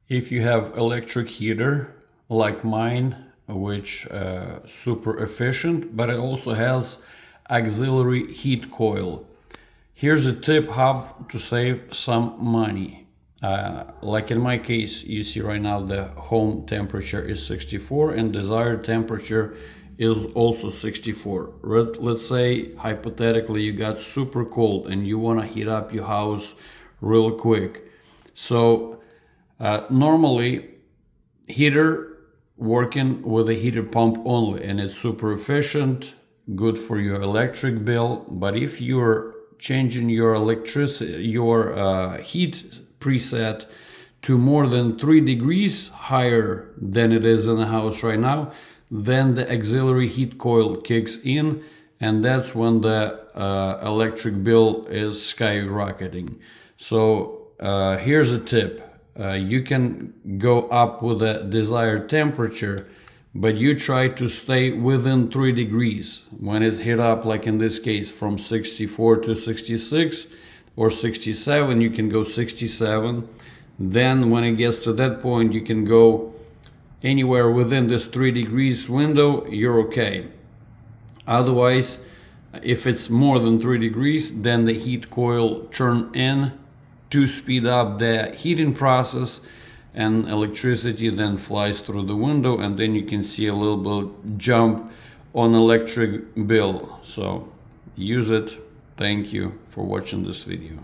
If you have electric heater like mine, which super efficient, but it also has auxiliary heat coil. Here's a tip how to save some money. Like in my case, you see right now the home temperature is 64 and desired temperature is also 64. Let's say hypothetically you got super cold and you want to heat up your house real quick. So normally heater working with a heater pump only, and it's super efficient, good for your electric bill. But if you're changing your electricity, your heat preset to more than 3 degrees higher than it is in the house right now, then the auxiliary heat coil kicks in, and that's when the electric bill is skyrocketing. So here's a tip. You can go up with the desired temperature, but you try to stay within 3 degrees. When it's heat up, like in this case, from 64 to 66 or 67, you can go 67. Then when it gets to that point, you can go anywhere within this 3 degrees window, you're okay. Otherwise, if it's more than 3 degrees, then the heat coil turn in to speed up the heating process, and electricity then flies through the window, and then you can see a little bit jump on electric bill. So use it. Thank you for watching this video.